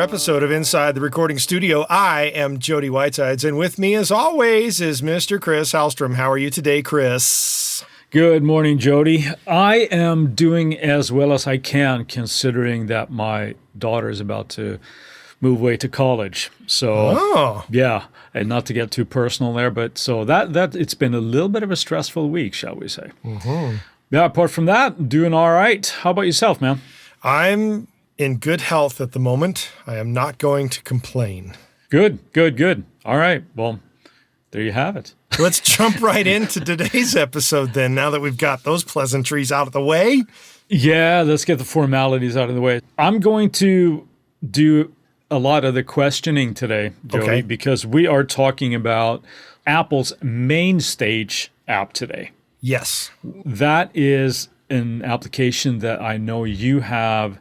episode of Inside the Recording Studio. I am Jody Whitesides, and with me, as always, is Mr. Chris Hallstrom. How are you today, Chris? Good morning, Jody. I am doing as well as I can, considering that my daughter is about to move away to college. So, yeah, and not to get too personal there, but so that it's been a little bit of a stressful week, shall we say. Mm-hmm. Yeah, apart from that, doing all right. How about yourself, man? I'm in good health at the moment. I am not going to complain. Good. All right. Well, there you have it. Let's jump right into today's episode then, now that we've got those pleasantries out of the way. Yeah, let's get the formalities out of the way. I'm going to do a lot of the questioning today, Jody, because we are talking about Apple's MainStage app today. Yes. That is an application that I know you have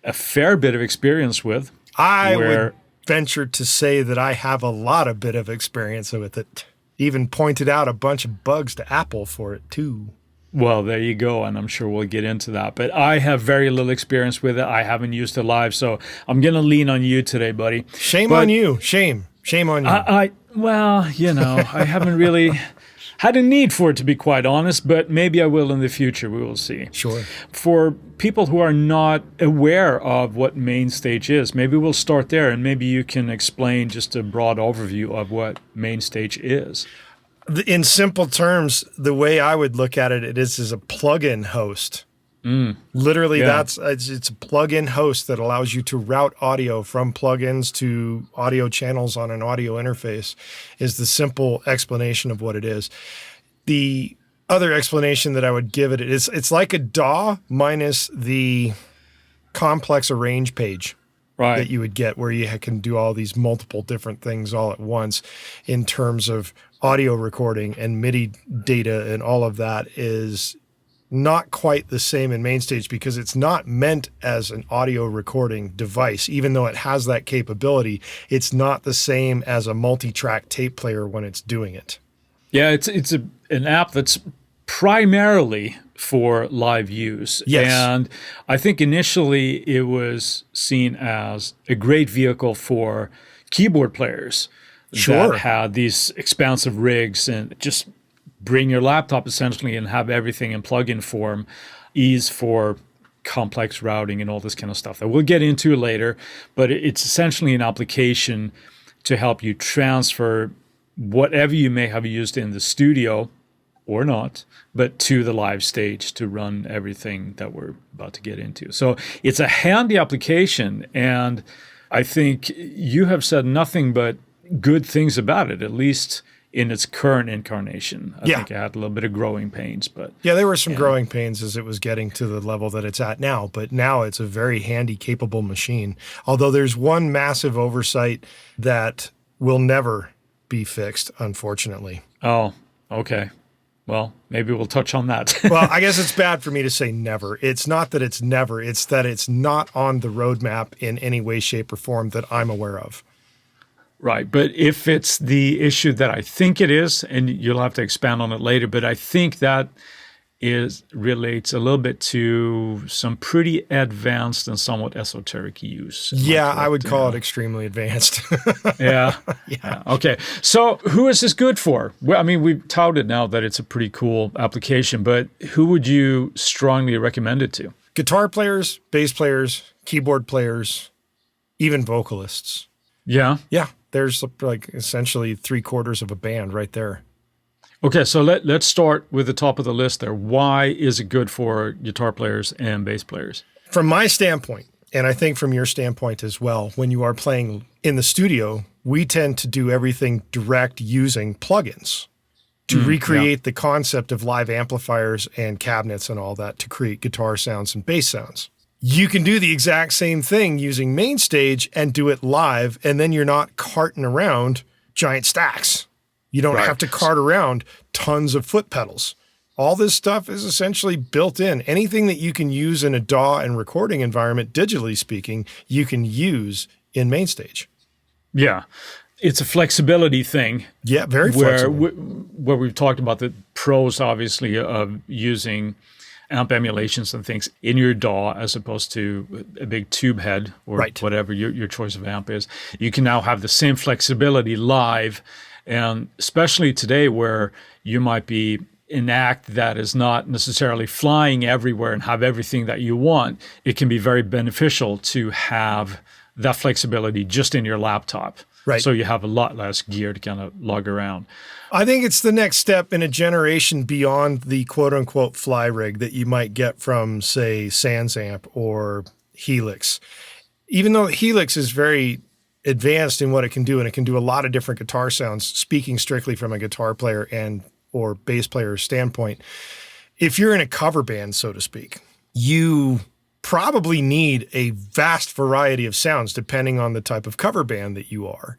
a fair bit of experience with. I would venture to say that I have a lot of bit of experience with it. Even pointed out a bunch of bugs to Apple for it too. Well, there you go, and I'm sure we'll get into that. But I have very little experience with it. I haven't used it live, so I'm going to lean on you today, buddy. Shame on you. Shame on you. Well, I haven't really had a need for it, to be quite honest, but maybe I will in the future. We will see. Sure. For people who are not aware of what MainStage is, maybe we'll start there, and maybe you can explain just a broad overview of what MainStage is. In simple terms, the way I would look at it is a plug-in host. Literally, it's a plug-in host that allows you to route audio from plugins to audio channels on an audio interface, is the simple explanation of what it is. The other explanation that I would give it is it's like a DAW minus the complex arrange page that you would get, where you can do all these multiple different things all at once in terms of audio recording, and MIDI data and all of that is not quite the same in MainStage because it's not meant as an audio recording device. Even though it has that capability, it's not the same as a multi-track tape player when it's doing it. Yeah, it's an app that's primarily for live use. Yes. And I think initially it was seen as a great vehicle for keyboard players that had these expansive rigs and just bring your laptop essentially and have everything in plug-in form, ease for complex routing and all this kind of stuff that we'll get into later. But it's essentially an application to help you transfer whatever you may have used in the studio or not, but to the live stage to run everything that we're about to get into. So it's a handy application, and I think you have said nothing but good things about it, at least in its current incarnation. I think it had a little bit of growing pains, but there were some growing pains as it was getting to the level that it's at now. But now it's a very handy, capable machine. Although there's one massive oversight that will never be fixed, unfortunately. Oh, okay. Well, maybe we'll touch on that. Well, I guess it's bad for me to say never. It's not that it's never. It's that it's not on the roadmap in any way, shape, or form that I'm aware of. Right, but if it's the issue that I think it is, and you'll have to expand on it later, but I think that relates a little bit to some pretty advanced and somewhat esoteric use. Yeah, I would call it extremely advanced. Yeah. Okay, so who is this good for? Well, I mean, we've touted now that it's a pretty cool application, but who would you strongly recommend it to? Guitar players, bass players, keyboard players, even vocalists. Yeah? Yeah. There's like essentially 3/4 of a band right there. Okay, so let's start with the top of the list there. Why is it good for guitar players and bass players? From my standpoint, and I think from your standpoint as well, when you are playing in the studio, we tend to do everything direct using plugins to recreate the concept of live amplifiers and cabinets and all that to create guitar sounds and bass sounds. You can do the exact same thing using MainStage and do it live, and then you're not carting around giant stacks. You don't have to cart around tons of foot pedals. All this stuff is essentially built in. Anything that you can use in a DAW and recording environment, digitally speaking, you can use in MainStage. Yeah. It's a flexibility thing. Yeah, very flexible. Where we've talked about the pros, obviously, of using amp emulations and things in your DAW as opposed to a big tube head or whatever your choice of amp is. You can now have the same flexibility live, and especially today where you might be an act that is not necessarily flying everywhere and have everything that you want, it can be very beneficial to have that flexibility just in your laptop. Right. So you have a lot less gear to kind of lug around. I think it's the next step in a generation beyond the quote unquote fly rig that you might get from, say, SansAmp or Helix. Even though Helix is very advanced in what it can do, and it can do a lot of different guitar sounds, speaking strictly from a guitar player and or bass player standpoint, if you're in a cover band, so to speak, you probably need a vast variety of sounds depending on the type of cover band that you are.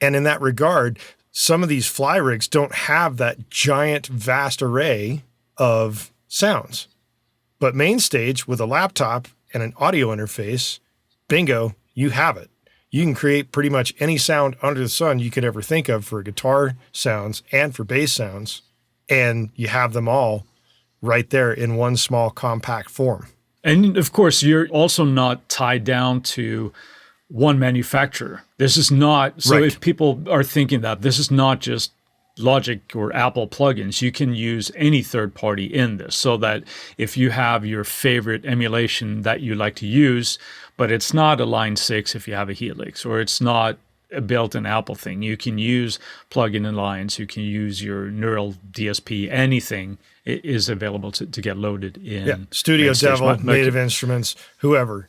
And in that regard, some of these fly rigs don't have that giant, vast array of sounds. But MainStage with a laptop and an audio interface, bingo, you have it. You can create pretty much any sound under the sun you could ever think of for guitar sounds and for bass sounds, and you have them all right there in one small compact form. And of course, you're also not tied down to one manufacturer. This is not, so if people are thinking that this is not just Logic or Apple plugins, you can use any third party in this, so that if you have your favorite emulation that you like to use, but it's not a Line 6 if you have a Helix, or it's not a built-in Apple thing, you can use plugin lines, you can use your Neural DSP, anything is available to get loaded in. Studio Devil, Native Instruments, whoever.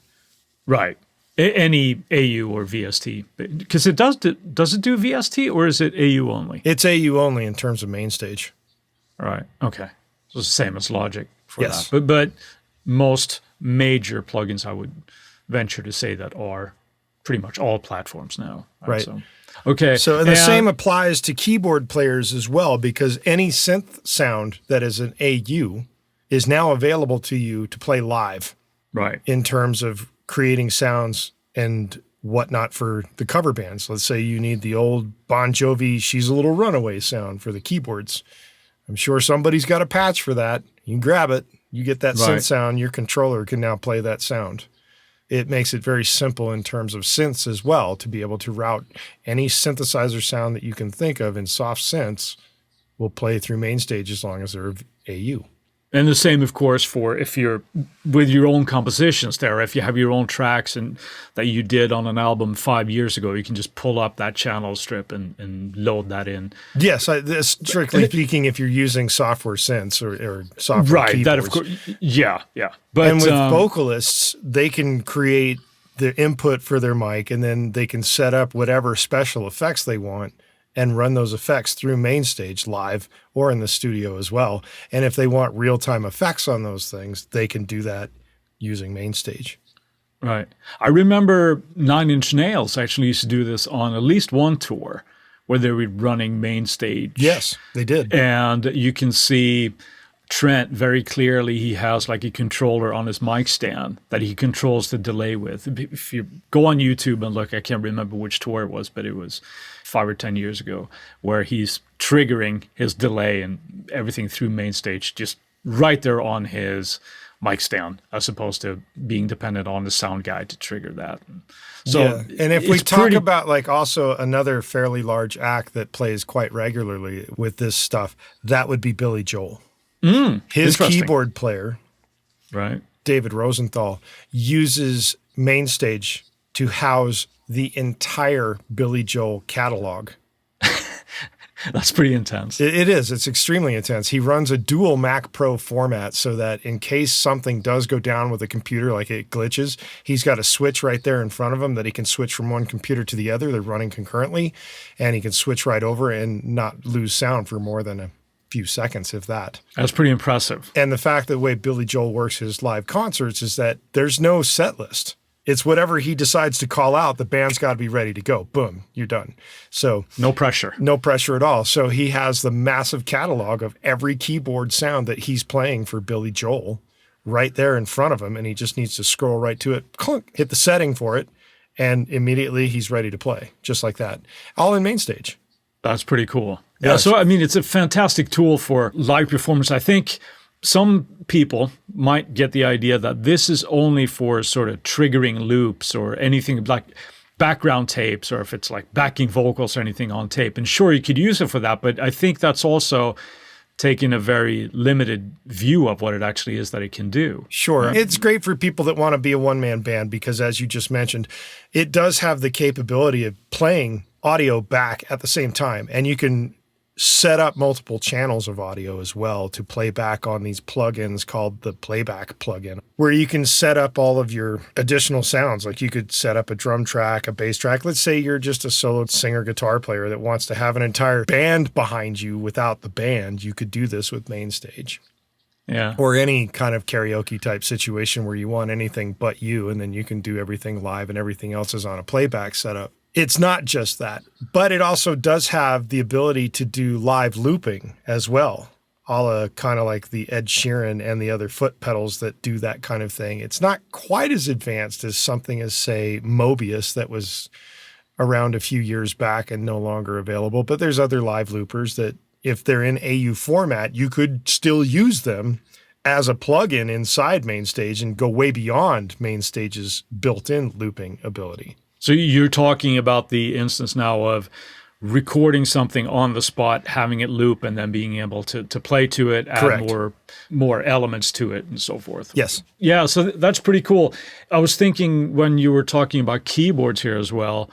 Right. Any AU or VST, because it does it do VST, or is it AU only? It's AU only in terms of MainStage. Right. Okay. So it's the same as Logic for that. But most major plugins, I would venture to say, that are pretty much all platforms now. Right. So, okay. So the same applies to keyboard players as well, because any synth sound that is an AU is now available to you to play live. Right. In terms of creating sounds and whatnot for the cover bands. Let's say you need the old Bon Jovi She's a Little Runaway sound for the keyboards. I'm sure somebody's got a patch for that. You can grab it. You get that synth sound. Your controller can now play that sound. It makes it very simple in terms of synths as well, to be able to route any synthesizer sound that you can think of in soft synths will play through MainStage as long as they're AU. And the same, of course, for if you're with your own compositions there, if you have your own tracks and that you did on an album 5 years ago, you can just pull up that channel strip and load that in. Yes, strictly speaking, if you're using software synths or software keyboards. That of course, yeah. But and with vocalists, they can create the input for their mic, and then they can set up whatever special effects they want and run those effects through MainStage live or in the studio as well. And if they want real-time effects on those things, they can do that using MainStage. Right. I remember Nine Inch Nails actually used to do this on at least one tour where they were running MainStage. Yes, they did. And you can see Trent very clearly. He has like a controller on his mic stand that he controls the delay with. If you go on YouTube and look, I can't remember which tour it was, but it was 5 or 10 years ago, where he's triggering his delay and everything through MainStage just right there on his mic stand, as opposed to being dependent on the sound guide to trigger that. So, and if we talk about like also another fairly large act that plays quite regularly with this stuff, that would be Billy Joel. His keyboard player, right, David Rosenthal, uses MainStage to house the entire Billy Joel catalog. That's pretty intense. It is. It's extremely intense. He runs a dual Mac Pro format so that in case something does go down with a computer, like it glitches, he's got a switch right there in front of him that he can switch from one computer to the other. They're running concurrently, and he can switch right over and not lose sound for more than a few seconds, if that. That's pretty impressive. And the fact that the way Billy Joel works his live concerts is that there's no set list. It's whatever he decides to call out, the band's got to be ready to go. Boom, you're done. So no pressure. No pressure at all. So he has the massive catalog of every keyboard sound that he's playing for Billy Joel right there in front of him, and he just needs to scroll right to it, clunk, hit the setting for it, and immediately he's ready to play, just like that. All in MainStage. That's pretty cool. Yeah, so I mean, it's a fantastic tool for live performance. I think some people might get the idea that this is only for sort of triggering loops or anything like background tapes, or if it's like backing vocals or anything on tape. And sure, you could use it for that, but I think that's also taking a very limited view of what it actually is that it can do. Sure. It's great for people that want to be a one-man band because, as you just mentioned, it does have the capability of playing audio back at the same time. And you can set up multiple channels of audio as well to play back on these plugins called the playback plugin, where you can set up all of your additional sounds. Like you could set up a drum track, a bass track. Let's say you're just a solo singer guitar player that wants to have an entire band behind you without the band. You could do this with MainStage. Yeah. Or any kind of karaoke type situation where you want anything but you, and then you can do everything live and everything else is on a playback setup. It's not just that, but it also does have the ability to do live looping as well, a la kind of like the Ed Sheeran and the other foot pedals that do that kind of thing. It's not quite as advanced as something as, say, Mobius that was around a few years back and no longer available, but there's other live loopers that if they're in AU format, you could still use them as a plugin inside MainStage and go way beyond MainStage's built-in looping ability. So you're talking about the instance now of recording something on the spot, having it loop, and then being able to play to it, add Correct. more elements to it, and so forth. Yes. Yeah, so that's pretty cool. I was thinking when you were talking about keyboards here as well,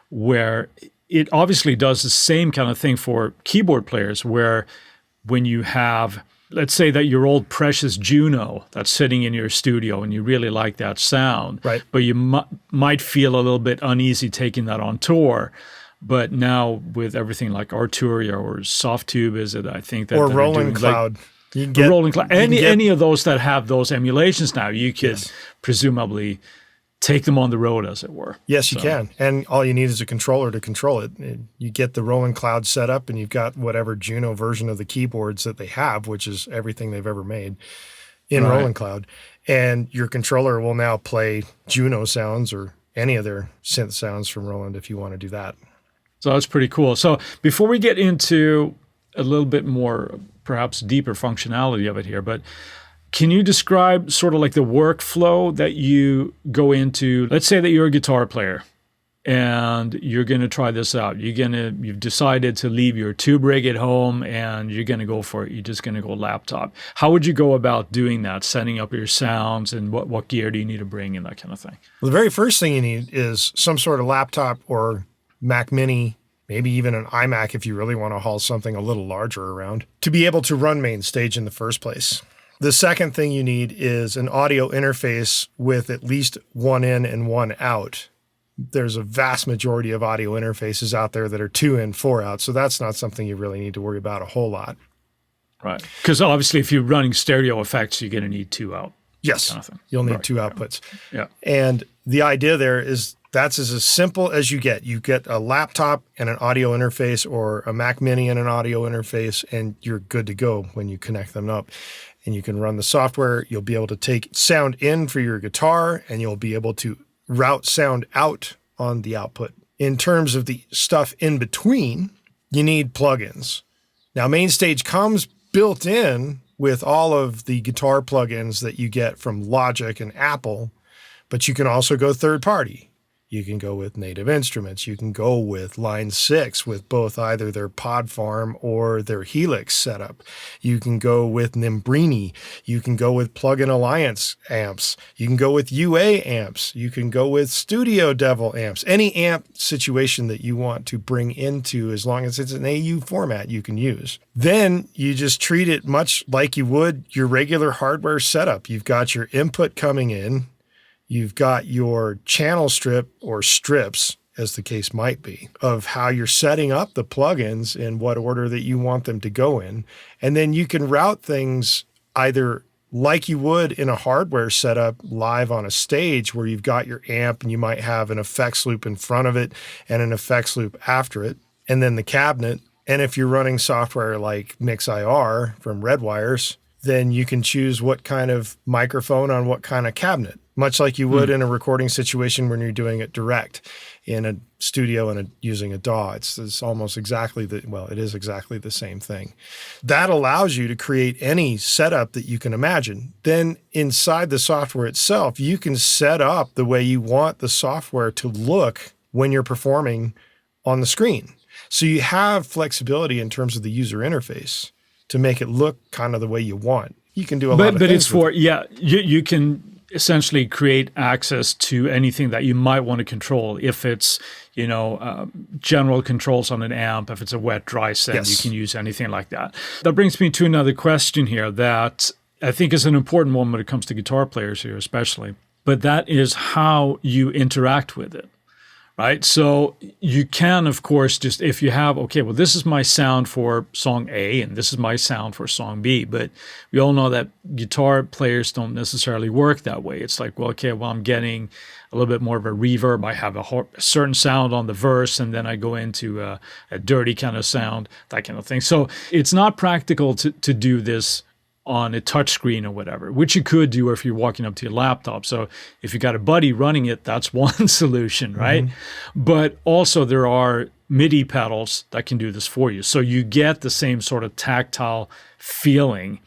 where it obviously does the same kind of thing for keyboard players, where when you have, let's say that your old precious Juno that's sitting in your studio and you really like that sound, right? But you might feel a little bit uneasy taking that on tour. But now with everything like Arturia or Softtube, is it? I think that or Rolling Cloud. Like, you can get Rolling Cloud. Any of those that have those emulations now, you could presumably take them on the road, as it were. Yes, you can. And all you need is a controller to control it. You get the Rolling Cloud set up and you've got whatever Juno version of the keyboards that they have, which is everything they've ever made in Rolling Cloud. And your controller will now play Juno sounds or any of their synth sounds from Roland if you want to do that. So that's pretty cool. So before we get into a little bit more, perhaps deeper functionality of it here, but can you describe sort of like the workflow that you go into? Let's say that you're a guitar player and you're going to try this out. You've decided to leave your tube rig at home and you're going to go for it. You're just going to go laptop. How would you go about doing that, setting up your sounds, and what gear do you need to bring and that kind of thing? Well, the very first thing you need is some sort of laptop or Mac Mini, maybe even an iMac if you really want to haul something a little larger around, to be able to run MainStage in the first place. The second thing you need is an audio interface with at least one in and one out. There's a vast majority of audio interfaces out there that are 2 in, 4 out, so that's not something you really need to worry about a whole lot. Right. Because obviously if you're running stereo effects, you're going to need 2 out. Yes, kind of thing. You'll need 2 outputs. Yeah. And the idea there is that's as simple as you get. You get a laptop and an audio interface or a Mac Mini and an audio interface, and you're good to go when you connect them up. And you can run the software. You'll be able to take sound in for your guitar, and you'll be able to route sound out on the output. In terms of the stuff in between, you need plugins. Now, MainStage comes built in with all of the guitar plugins that you get from Logic and Apple, but you can also go third party. You can go with Native Instruments. You can go with Line 6 with both either their Pod Farm or their Helix setup. You can go with Nimbrini. You can go with Plugin Alliance amps. You can go with UA amps. You can go with Studio Devil amps. Any amp situation that you want to bring into, as long as it's an AU format, you can use. Then you just treat it much like you would your regular hardware setup. You've got your input coming in. You've got your channel strip or strips, as the case might be, of how you're setting up the plugins in what order that you want them to go in. And then you can route things either like you would in a hardware setup live on a stage where you've got your amp and you might have an effects loop in front of it and an effects loop after it, and then the cabinet. And if you're running software like MixIR from Redwires, then you can choose what kind of microphone on what kind of cabinet. much like you would in a recording situation when you're doing it direct in a studio and using a DAW. It's almost exactly it is exactly the same thing. That allows you to create any setup that you can imagine. Then inside the software itself, you can set up the way you want the software to look when you're performing on the screen. So you have flexibility in terms of the user interface to make it look kind of the way you want. You can do a lot of things. But it's for, you can essentially create access to anything that you might want to control. If it's, general controls on an amp, if it's a wet, dry send, you can use anything like that. That brings me to another question here that I think is an important one when it comes to guitar players here especially. But that is how you interact with it. Right. So you can, of course, just if you have, this is my sound for song A and this is my sound for song B. But we all know that guitar players don't necessarily work that way. It's like, I'm getting a little bit more of a reverb. I have a certain sound on the verse and then I go into a dirty kind of sound, that kind of thing. So it's not practical to do this on a touch screen or whatever, which you could do if you're walking up to your laptop. So if you got a buddy running it, that's one solution, right? But also there are MIDI pedals that can do this for you. So you get the same sort of tactile feeling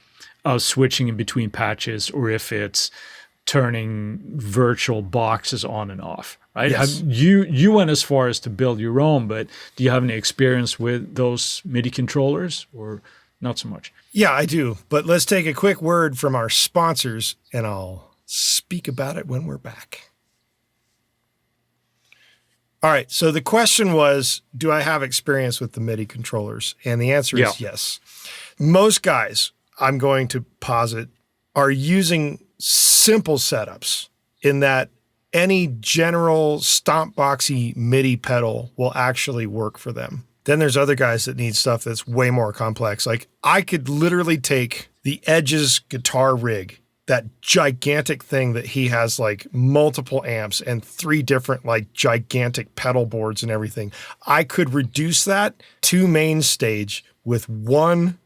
of switching in between patches, or if it's turning virtual boxes on and off, right? Yes. You went as far as to build your own, but do you have any experience with those MIDI controllers or not so much? Yeah, I do. But let's take a quick word from our sponsors, and I'll speak about it when we're back. All right. So the question was, do I have experience with the MIDI controllers? And the answer is yes. Most guys, I'm going to posit, are using simple setups in that any general stomp boxy MIDI pedal will actually work for them. Then there's other guys that need stuff that's way more complex. Like I could literally take the Edge's guitar rig, that gigantic thing that he has like multiple amps and 3 different like gigantic pedal boards and everything. I could reduce that to MainStage with one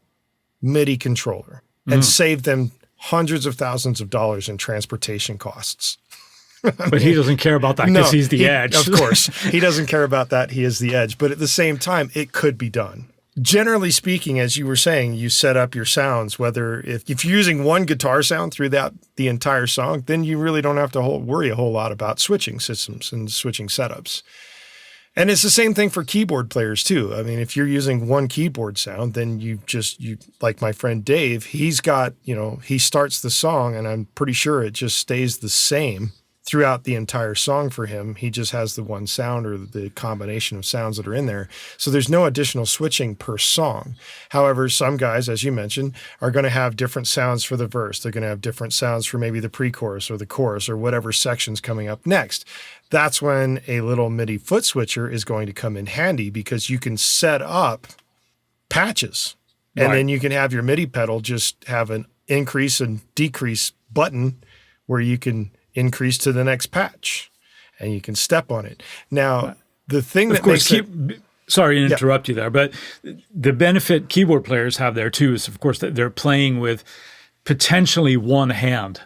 MIDI controller and save them hundreds of thousands of dollars in transportation costs. But he doesn't care about that because he's the Edge. Of course. He doesn't care about that. He is the Edge. But at the same time, it could be done. Generally speaking, as you were saying, you set up your sounds, whether if you're using one guitar sound throughout the entire song, then you really don't have to worry a whole lot about switching systems and switching setups. And it's the same thing for keyboard players too. I mean, if you're using one keyboard sound, then you like my friend Dave, he's got, he starts the song and I'm pretty sure it just stays the same throughout the entire song for him. He just has the one sound or the combination of sounds that are in there. So there's no additional switching per song. However, some guys, as you mentioned, are going to have different sounds for the verse. They're going to have different sounds for maybe the pre-chorus or the chorus or whatever section's coming up next. That's when a little MIDI foot switcher is going to come in handy because you can set up patches. And then you can have your MIDI pedal just have an increase and decrease button where you can increase to the next patch and you can step on it. Now, the thing that sorry to interrupt you there, but the benefit keyboard players have there too is, of course, that they're playing with potentially one hand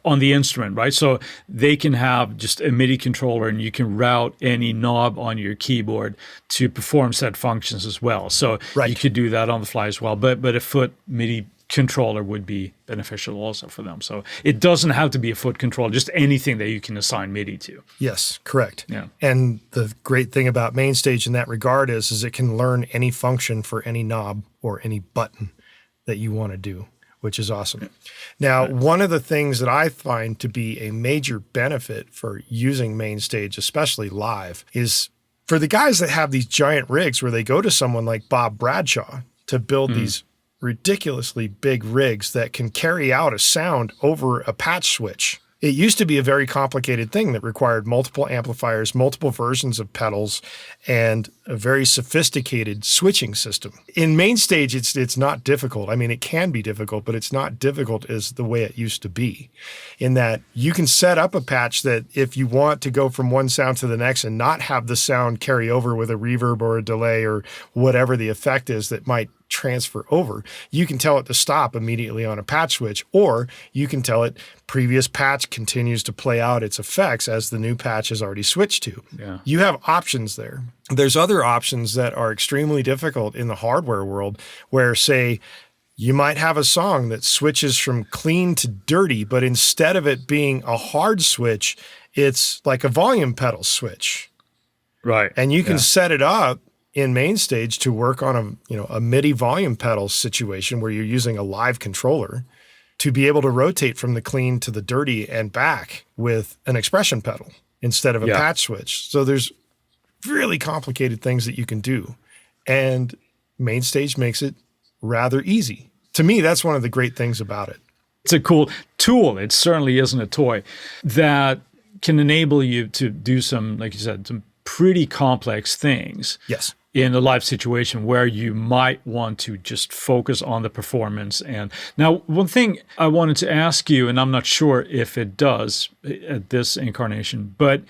on the instrument, right? So they can have just a MIDI controller and you can route any knob on your keyboard to perform said functions as well. So you could do that on the fly as well. But a foot MIDI controller would be beneficial also for them. So it doesn't have to be a foot controller, just anything that you can assign MIDI to. Yes, correct. Yeah. And the great thing about MainStage in that regard is it can learn any function for any knob or any button that you want to do, which is awesome. Now, one of the things that I find to be a major benefit for using MainStage, especially live, is for the guys that have these giant rigs where they go to someone like Bob Bradshaw to build these ridiculously big rigs that can carry out a sound over a patch switch. It used to be a very complicated thing that required multiple amplifiers, multiple versions of pedals, and a very sophisticated switching system. In MainStage, it's not difficult. I mean, it can be difficult, but it's not difficult as the way it used to be, in that you can set up a patch that if you want to go from one sound to the next and not have the sound carry over with a reverb or a delay or whatever the effect is that might transfer over. You can tell it to stop immediately on a patch switch, or you can tell it previous patch continues to play out its effects as the new patch is already switched to. Yeah. You have options there. There's other options that are extremely difficult in the hardware world where, say, you might have a song that switches from clean to dirty, but instead of it being a hard switch, it's like a volume pedal switch. Right. And you can set it up in MainStage to work on a MIDI volume pedal situation where you're using a live controller to be able to rotate from the clean to the dirty and back with an expression pedal instead of a patch switch. So there's really complicated things that you can do. And MainStage makes it rather easy. To me, that's one of the great things about it. It's a cool tool. It certainly isn't a toy that can enable you to do some, like you said, some pretty complex things. Yes. In a live situation where you might want to just focus on the performance. And now, one thing I wanted to ask you, and I'm not sure if it does at this incarnation, but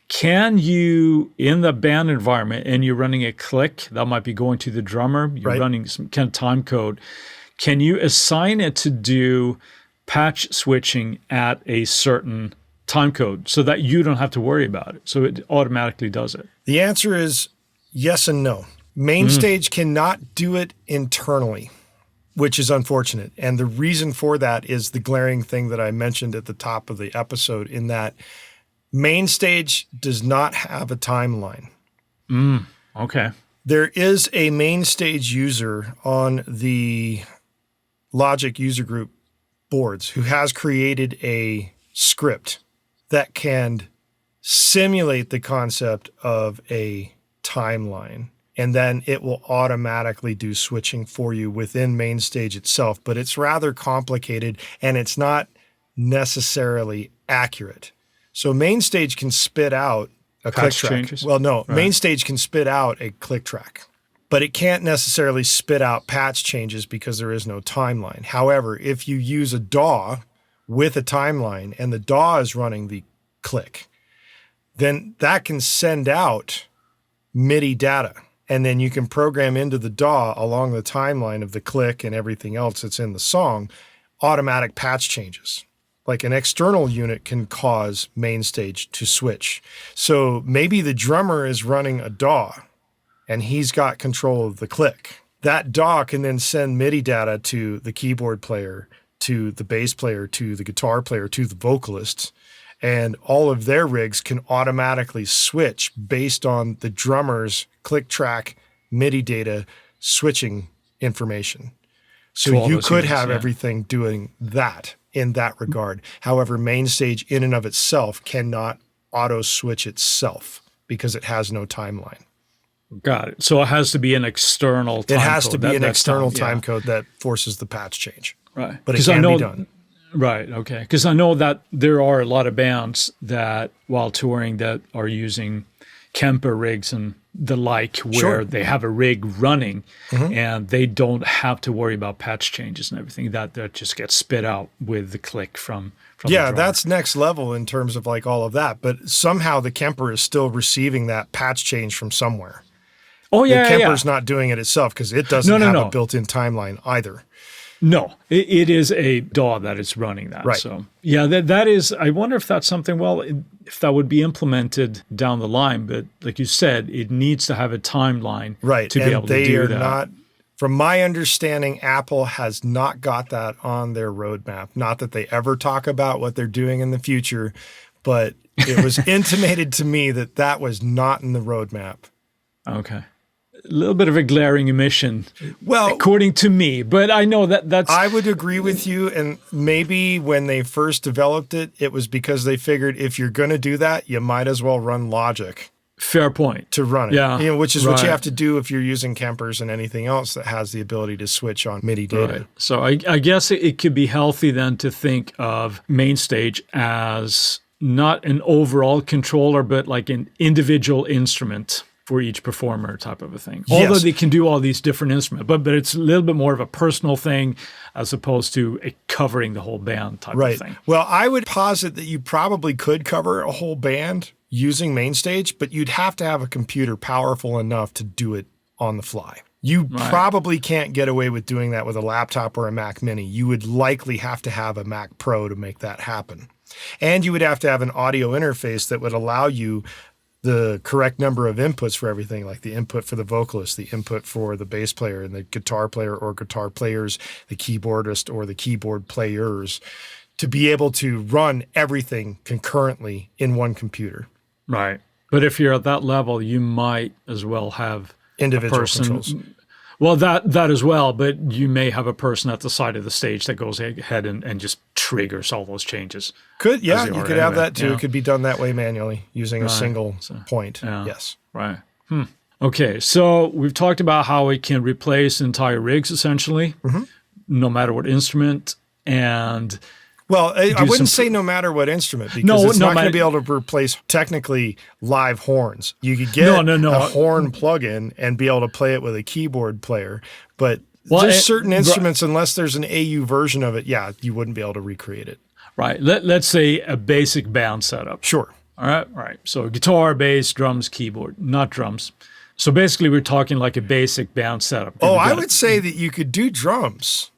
can you, in the band environment, and you're running a click that might be going to the drummer, you're running some kind of time code, can you assign it to do patch switching at a certain time code so that you don't have to worry about it? So it automatically does it. The answer is yes and no. MainStage cannot do it internally, which is unfortunate. And the reason for that is the glaring thing that I mentioned at the top of the episode, in that MainStage does not have a timeline. Okay. There is a MainStage user on the Logic user group boards who has created a script that can simulate the concept of a timeline, and then it will automatically do switching for you within MainStage itself. But it's rather complicated, and it's not necessarily accurate. So MainStage can spit out a click track. Changes? Well, no, MainStage can spit out a click track, but it can't necessarily spit out patch changes because there is no timeline. However, if you use a DAW with a timeline and the DAW is running the click, then that can send out MIDI data. And then you can program into the DAW along the timeline of the click and everything else that's in the song, automatic patch changes. Like an external unit can cause MainStage to switch. So maybe the drummer is running a DAW and he's got control of the click. That DAW can then send MIDI data to the keyboard player, to the bass player, to the guitar player, to the vocalist, and all of their rigs can automatically switch based on the drummer's click track MIDI data switching information. So you could have everything doing that in that regard. However, MainStage in and of itself cannot auto switch itself because it has no timeline. Got it. So it has to be an external time code. It has to be an external time code that forces the patch change. Right. But it can be done. Right. Okay. Because I know that there are a lot of bands that, while touring, that are using Kemper rigs and the like, where they have a rig running and they don't have to worry about patch changes and everything. That just gets spit out with the click from the drummer. That's next level in terms of like all of that. But somehow the Kemper is still receiving that patch change from somewhere. Oh, yeah. The Kemper's not doing it itself because it doesn't have a built-in timeline either. No, it is a DAW that is running that. Right. So, yeah, that is, I wonder if that's something, if that would be implemented down the line. But like you said, it needs to have a timeline to be able to do that. Not, from my understanding, Apple has not got that on their roadmap. Not that they ever talk about what they're doing in the future, but it was intimated to me that that was not in the roadmap. Okay. A little bit of a glaring omission, well, according to me, but I know that's... I would agree with you, and maybe when they first developed it, it was because they figured if you're going to do that, you might as well run Logic. Fair point. To run it, yeah, which is what you have to do if you're using Kempers and anything else that has the ability to switch on MIDI data. Right. So I guess it could be healthy then to think of MainStage as not an overall controller, but like an individual instrument for each performer type of a thing. Yes. Although they can do all these different instruments, but it's a little bit more of a personal thing as opposed to covering the whole band type of thing. Well, I would posit that you probably could cover a whole band using MainStage, but you'd have to have a computer powerful enough to do it on the fly. You probably can't get away with doing that with a laptop or a Mac Mini. You would likely have to have a Mac Pro to make that happen. And you would have to have an audio interface that would allow you the correct number of inputs for everything, like the input for the vocalist, the input for the bass player and the guitar player or guitar players, the keyboardist or the keyboard players, to be able to run everything concurrently in one computer. But if you're at that level, you might as well have individual a person, controls. Well, that as well, but you may have a person at the side of the stage that goes ahead and just triggers all those changes. You could have that too. Yeah. It could be done that way manually using a single point. Yeah. Yes. Right. Okay, so we've talked about how it can replace entire rigs essentially, no matter what instrument, and... Well, I wouldn't say no matter what instrument, because it's not going to be able to replace technically live horns. You could get a horn plugin and be able to play it with a keyboard player, but there's certain instruments, unless there's an AU version of it, you wouldn't be able to recreate it. Right. Let's say a basic band setup. Sure. All right. So guitar, bass, drums, keyboard, not drums. So basically we're talking like a basic band setup. I would say that you could do drums.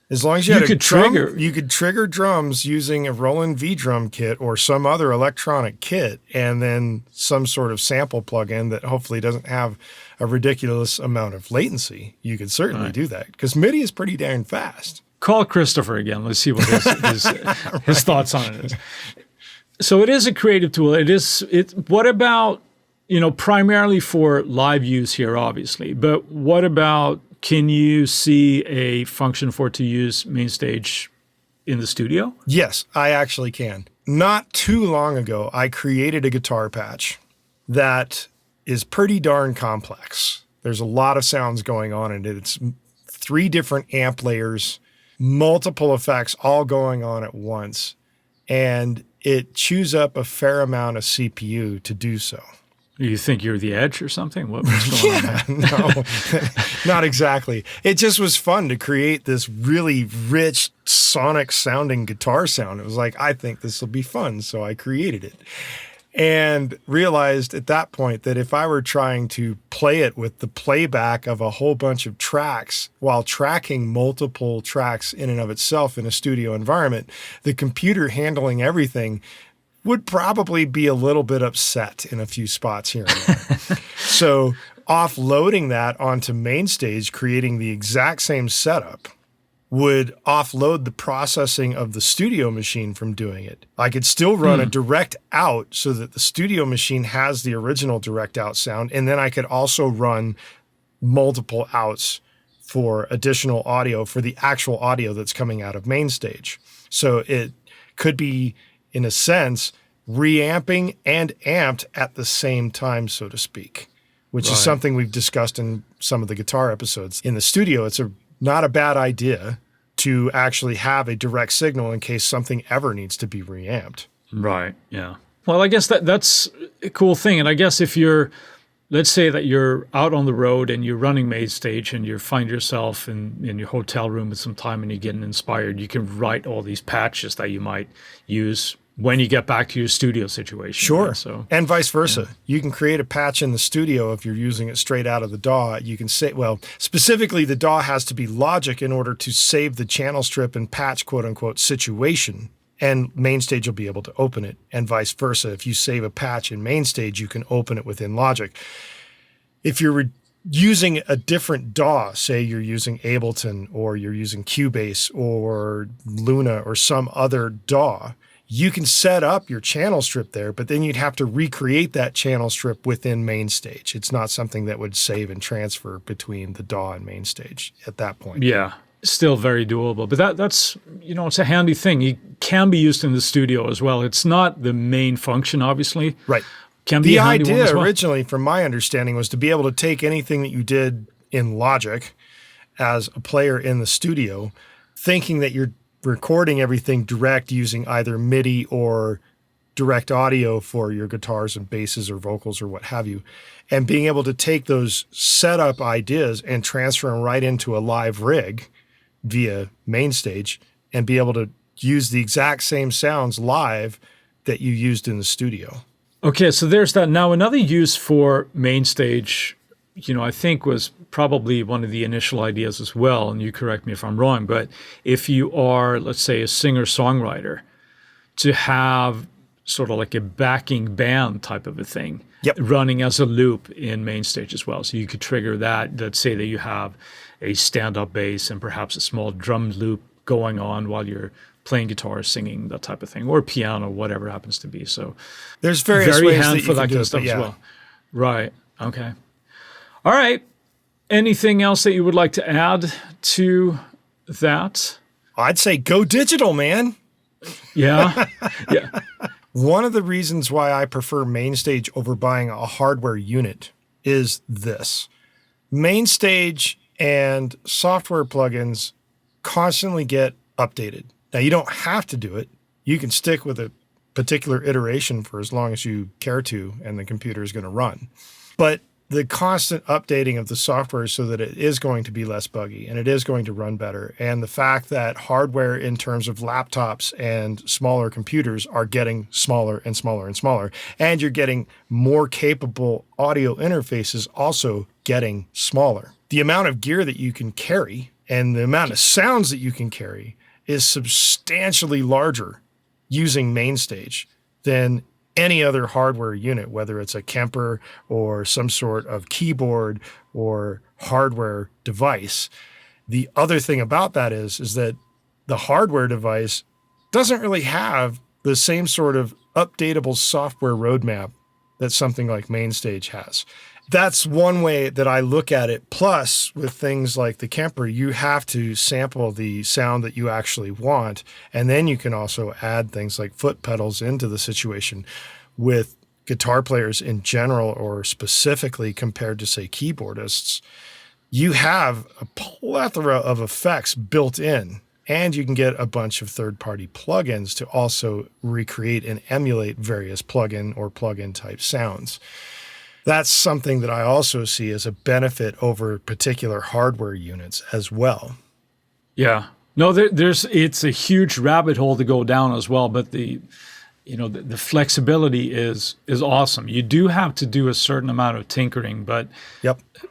As long as you could trigger drums using a Roland V drum kit or some other electronic kit, and then some sort of sample plugin that hopefully doesn't have a ridiculous amount of latency. You could certainly do that, because MIDI is pretty darn fast. Call Christopher again. Let's see what his thoughts on it is. So it is a creative tool. What about, primarily for live use here, obviously, but what about, can you see a function for it to use MainStage in the studio? Yes, I actually can. Not too long ago, I created a guitar patch that is pretty darn complex. There's a lot of sounds going on in it. It's 3 different amp layers, multiple effects all going on at once, and it chews up a fair amount of CPU to do so. You think you're the Edge or something? What's going on? No, not exactly. It just was fun to create this really rich sonic sounding guitar sound. It was like, I think this will be fun, so I created it. And realized at that point that if I were trying to play it with the playback of a whole bunch of tracks while tracking multiple tracks in and of itself in a studio environment, the computer handling everything would probably be a little bit upset in a few spots here and there. So offloading that onto MainStage, creating the exact same setup, would offload the processing of the studio machine from doing it. I could still run a direct out so that the studio machine has the original direct out sound, and then I could also run multiple outs for additional audio for the actual audio that's coming out of MainStage. So it could be, in a sense, reamping and amped at the same time, so to speak, which is something we've discussed in some of the guitar episodes. In the studio, it's not a bad idea to actually have a direct signal in case something ever needs to be reamped. Right, yeah. Well, I guess that's a cool thing. And I guess if let's say that you're out on the road and you're running MainStage and you find yourself in your hotel room with some time and you're getting inspired, you can write all these patches that you might use when you get back to your studio situation. Sure. Right? So, and vice versa. Yeah. You can create a patch in the studio if you're using it straight out of the DAW. You can say, specifically the DAW has to be Logic in order to save the channel strip and patch quote unquote situation. And MainStage will be able to open it, and vice versa. If you save a patch in MainStage, you can open it within Logic. If you're using a different DAW, say you're using Ableton or you're using Cubase or Luna or some other DAW, you can set up your channel strip there, but then you'd have to recreate that channel strip within MainStage. It's not something that would save and transfer between the DAW and MainStage at that point. Yeah. Still very doable, but that's it's a handy thing. It can be used in the studio as well. It's not the main function, obviously. Right. Can be the a handy idea one as well. Originally, from my understanding, was to be able to take anything that you did in Logic as a player in the studio, thinking that you're recording everything direct using either MIDI or direct audio for your guitars and basses or vocals or what have you, and being able to take those setup ideas and transfer them right into a live rig via MainStage and be able to use the exact same sounds live that you used in the studio. Okay, so there's that. Now, another use for MainStage, I think was probably one of the initial ideas as well, and you correct me if I'm wrong, but if you are, let's say, a singer-songwriter, to have sort of like a backing band type of a thing running as a loop in MainStage as well. So you could trigger that. Let's say that you have a stand-up bass and perhaps a small drum loop going on while you're playing guitar, singing, that type of thing, or piano, whatever it happens to be. So there's various ways that you can do it, stuff as well. Right. Okay. All right. Anything else that you would like to add to that? I'd say go digital, man. Yeah. Yeah. One of the reasons why I prefer MainStage over buying a hardware unit is this. MainStage and software plugins constantly get updated. Now, you don't have to do it. You can stick with a particular iteration for as long as you care to, and the computer is going to run. But the constant updating of the software so that it is going to be less buggy and it is going to run better, and the fact that hardware in terms of laptops and smaller computers are getting smaller and smaller and smaller, and you're getting more capable audio interfaces also getting smaller. The amount of gear that you can carry and the amount of sounds that you can carry is substantially larger using MainStage than any other hardware unit, whether it's a Kemper or some sort of keyboard or hardware device. The other thing about that is that the hardware device doesn't really have the same sort of updatable software roadmap that something like MainStage has. That's one way that I look at it. Plus, with things like the Kemper, you have to sample the sound that you actually want. And then you can also add things like foot pedals into the situation. With guitar players in general, or specifically compared to, say, keyboardists, you have a plethora of effects built in. And you can get a bunch of third-party plugins to also recreate and emulate various plugin or plugin type sounds. That's something that I also see as a benefit over particular hardware units as well. Yeah. No, it's a huge rabbit hole to go down as well, but the flexibility is awesome. You do have to do a certain amount of tinkering, but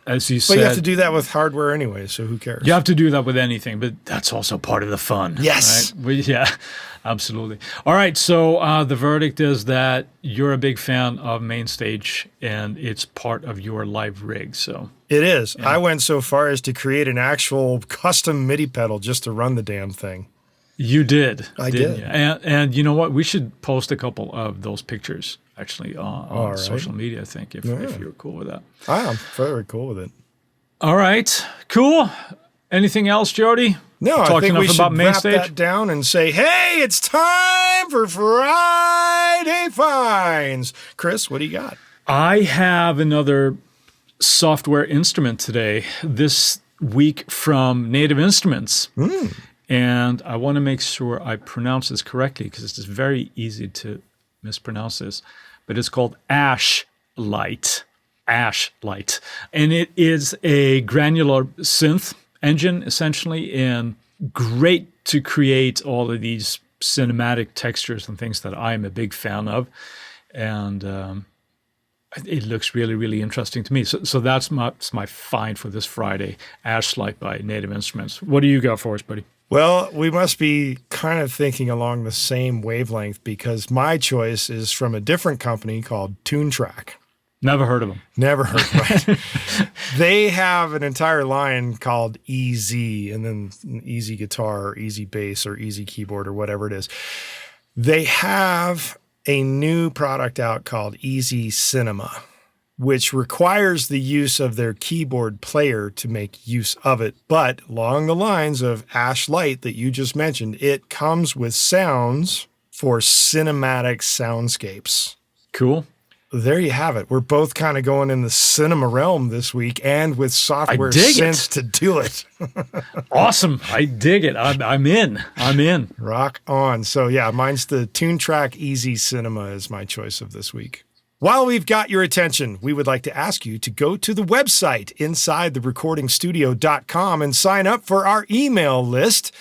as you said, but you have to do that with hardware anyway, so who cares? You have to do that with anything, but that's also part of the fun. Yes. Right? Yeah, absolutely. All right, so the verdict is that you're a big fan of MainStage, and it's part of your live rig. So it is. Yeah. I went so far as to create an actual custom MIDI pedal just to run the damn thing. You did. I did. You? And you know what? We should post a couple of those pictures actually on social media, I think, if you're cool with that. I am very cool with it. All right. Cool. Anything else, Jody? No, I think we should wrap that down and say, hey, it's time for Friday Finds. Chris, what do you got? I have another software instrument today, this week from Native Instruments. And I want to make sure I pronounce this correctly because it's very easy to mispronounce this. But it's called Ashlight. Ashlight. And it is a granular synth engine, essentially, and great to create all of these cinematic textures and things that I'm a big fan of. And it looks really, really interesting to me. So that's my find for this Friday, Ashlight by Native Instruments. What do you got for us, buddy? Well, we must be kind of thinking along the same wavelength because my choice is from a different company called TuneTrack. Never heard of them. Never heard of them. They have an entire line called EZ, and then Easy Guitar or Easy Bass or Easy Keyboard or whatever it is. They have a new product out called Easy Cinema, which requires the use of their keyboard player to make use of it. But along the lines of Ashlight that you just mentioned, it comes with sounds for cinematic soundscapes. Cool. There you have it. We're both kind of going in the cinema realm this week and with software synths to do it. Awesome. I dig it. I'm in. Rock on. So yeah, mine's the TuneTrack Easy Cinema is my choice of this week. While we've got your attention, we would like to ask you to go to the website insidetherecordingstudio.com and sign up for our email list.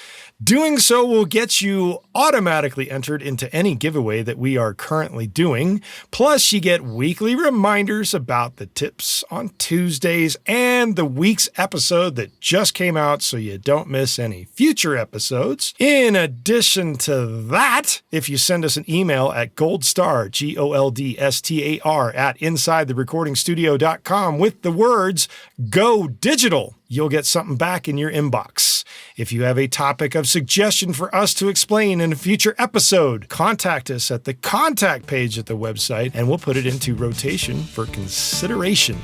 Doing so will get you automatically entered into any giveaway that we are currently doing. Plus, you get weekly reminders about the tips on Tuesdays and the week's episode that just came out so you don't miss any future episodes. In addition to that, if you send us an email at goldstar, GOLDSTAR, at InsideTheRecordingStudio.com with the words Go Digital, you'll get something back in your inbox. If you have a topic of suggestion for us to explain in a future episode, contact us at the contact page at the website, and we'll put it into rotation for consideration.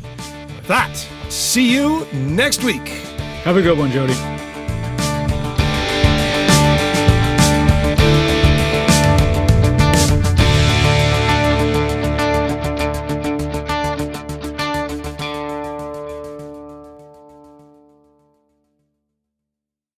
With that, see you next week. Have a good one, Jody.